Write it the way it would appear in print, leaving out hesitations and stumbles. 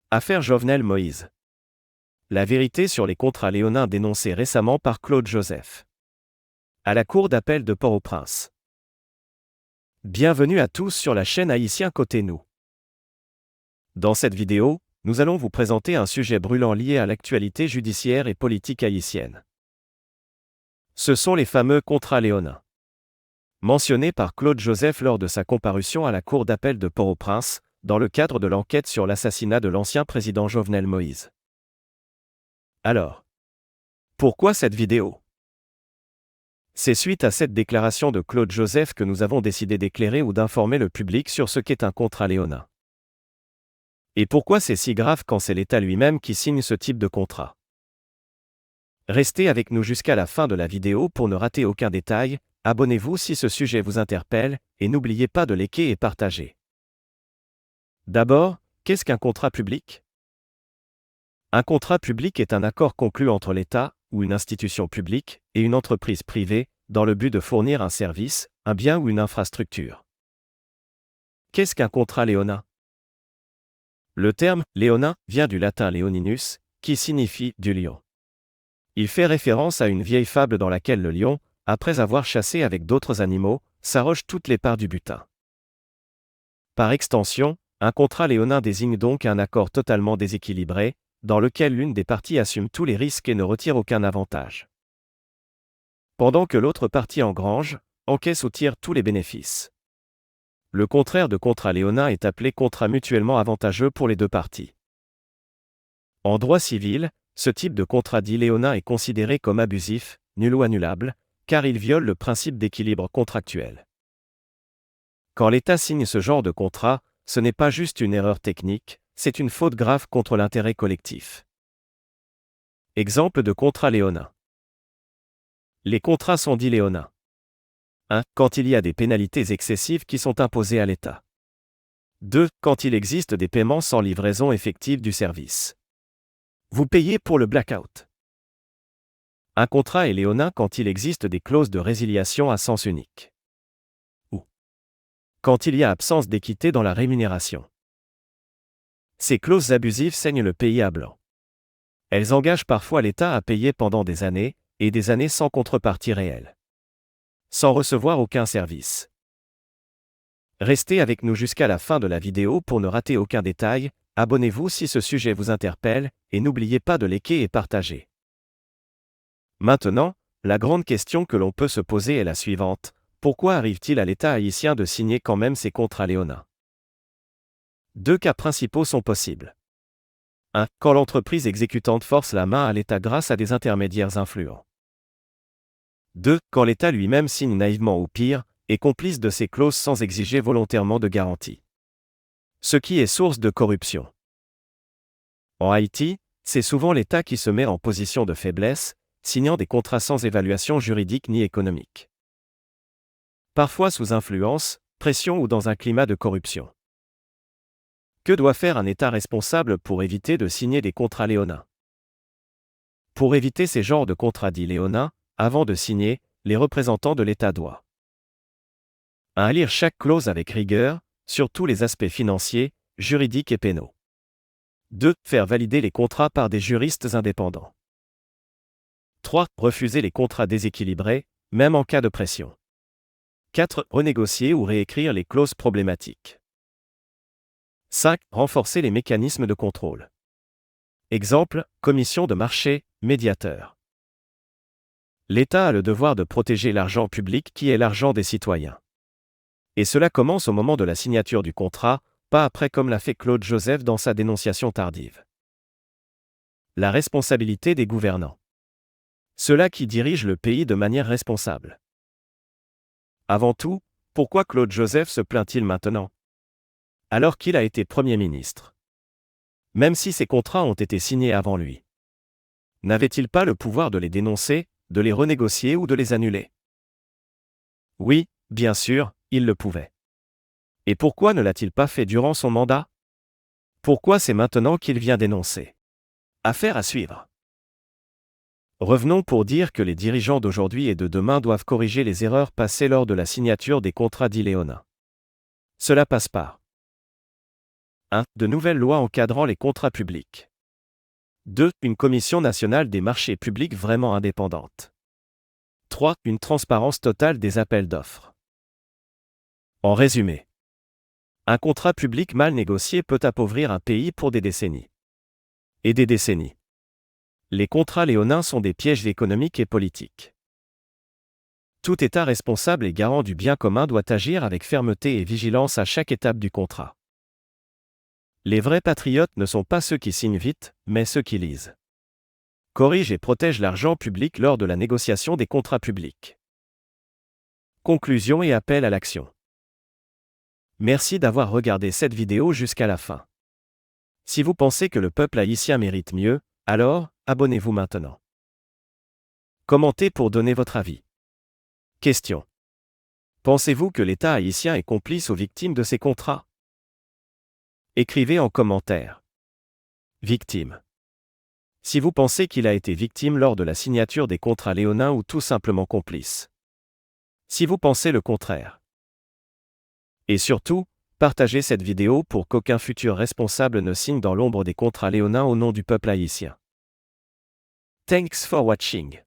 Affaire Jovenel Moïse. La vérité sur les contrats léonins dénoncés récemment par Claude Joseph. À la cour d'appel de Port-au-Prince. Bienvenue à tous sur la chaîne Haïtien Côté Nous. Dans cette vidéo, nous allons vous présenter un sujet brûlant lié à l'actualité judiciaire et politique haïtienne. Ce sont les fameux contrats léonins. Mentionnés par Claude Joseph lors de sa comparution à la cour d'appel de Port-au-Prince, dans le cadre de l'enquête sur l'assassinat de l'ancien président Jovenel Moïse. Alors, pourquoi cette vidéo ? C'est suite à cette déclaration de Claude Joseph que nous avons décidé d'éclairer ou d'informer le public sur ce qu'est un contrat léonin. Et pourquoi c'est si grave quand c'est l'État lui-même qui signe ce type de contrat. Restez avec nous jusqu'à la fin de la vidéo pour ne rater aucun détail, abonnez-vous si ce sujet vous interpelle, et n'oubliez pas de liker et partager. D'abord, qu'est-ce qu'un contrat public ? Un contrat public est un accord conclu entre l'État, ou une institution publique, et une entreprise privée, dans le but de fournir un service, un bien ou une infrastructure. Qu'est-ce qu'un contrat léonin ? Le terme « léonin » vient du latin leoninus, qui signifie « du lion ». Il fait référence à une vieille fable dans laquelle le lion, après avoir chassé avec d'autres animaux, s'arroge toutes les parts du butin. Par extension, un contrat léonin désigne donc un accord totalement déséquilibré, dans lequel l'une des parties assume tous les risques et ne retire aucun avantage. Pendant que l'autre partie engrange, encaisse ou tire tous les bénéfices. Le contraire de contrat léonin est appelé contrat mutuellement avantageux pour les deux parties. En droit civil, ce type de contrat dit léonin est considéré comme abusif, nul ou annulable, car il viole le principe d'équilibre contractuel. Quand l'État signe ce genre de contrat, ce n'est pas juste une erreur technique, c'est une faute grave contre l'intérêt collectif. Exemple de contrat léonin. Les contrats sont dits léonins. 1. Quand il y a des pénalités excessives qui sont imposées à l'État. 2. Quand il existe des paiements sans livraison effective du service. Vous payez pour le blackout. Un contrat est léonin quand il existe des clauses de résiliation à sens unique. Ou quand il y a absence d'équité dans la rémunération. Ces clauses abusives saignent le pays à blanc. Elles engagent parfois l'État à payer pendant des années, et des années sans contrepartie réelle. Sans recevoir aucun service. Restez avec nous jusqu'à la fin de la vidéo pour ne rater aucun détail, abonnez-vous si ce sujet vous interpelle, et n'oubliez pas de liker et partager. Maintenant, la grande question que l'on peut se poser est la suivante, pourquoi arrive-t-il à l'État haïtien de signer quand même ces contrats léonins ? Deux cas principaux sont possibles. 1. Quand l'entreprise exécutante force la main à l'État grâce à des intermédiaires influents. 2. Quand l'État lui-même signe naïvement ou pire, est complice de ces clauses sans exiger volontairement de garantie. Ce qui est source de corruption. En Haïti, c'est souvent l'État qui se met en position de faiblesse, signant des contrats sans évaluation juridique ni économique. Parfois sous influence, pression ou dans un climat de corruption. Que doit faire un État responsable pour éviter de signer des contrats léonins ? Pour éviter ces genres de contrats dits léonins, avant de signer, les représentants de l'État doivent 1. Lire chaque clause avec rigueur, sur tous les aspects financiers, juridiques et pénaux. 2. Faire valider les contrats par des juristes indépendants. 3. Refuser les contrats déséquilibrés, même en cas de pression. 4. Renégocier ou réécrire les clauses problématiques. 5. Renforcer les mécanismes de contrôle. Exemple, commission de marché, médiateur. L'État a le devoir de protéger l'argent public qui est l'argent des citoyens. Et cela commence au moment de la signature du contrat, pas après comme l'a fait Claude Joseph dans sa dénonciation tardive. La responsabilité des gouvernants. Ceux-là qui dirigent le pays de manière responsable. Avant tout, pourquoi Claude Joseph se plaint-il maintenant ? Alors qu'il a été Premier ministre. Même si ces contrats ont été signés avant lui. N'avait-il pas le pouvoir de les dénoncer, de les renégocier ou de les annuler ? Oui, bien sûr, il le pouvait. Et pourquoi ne l'a-t-il pas fait durant son mandat ? Pourquoi c'est maintenant qu'il vient dénoncer ? Affaire à suivre. Revenons pour dire que les dirigeants d'aujourd'hui et de demain doivent corriger les erreurs passées lors de la signature des contrats dits léonins. Cela passe par 1. De nouvelles lois encadrant les contrats publics. 2. Une commission nationale des marchés publics vraiment indépendante. 3. Une transparence totale des appels d'offres. En résumé, un contrat public mal négocié peut appauvrir un pays pour des décennies. Et des décennies. Les contrats léonins sont des pièges économiques et politiques. Tout État responsable et garant du bien commun doit agir avec fermeté et vigilance à chaque étape du contrat. Les vrais patriotes ne sont pas ceux qui signent vite, mais ceux qui lisent. Corrige et protège l'argent public lors de la négociation des contrats publics. Conclusion et appel à l'action. Merci d'avoir regardé cette vidéo jusqu'à la fin. Si vous pensez que le peuple haïtien mérite mieux, alors, abonnez-vous maintenant. Commentez pour donner votre avis. Question. Pensez-vous que l'État haïtien est complice aux victimes de ces contrats? Écrivez en commentaire. Victime. Si vous pensez qu'il a été victime lors de la signature des contrats léonins ou tout simplement complice. Si vous pensez le contraire. Et surtout, partagez cette vidéo pour qu'aucun futur responsable ne signe dans l'ombre des contrats léonins au nom du peuple haïtien. Thanks for watching.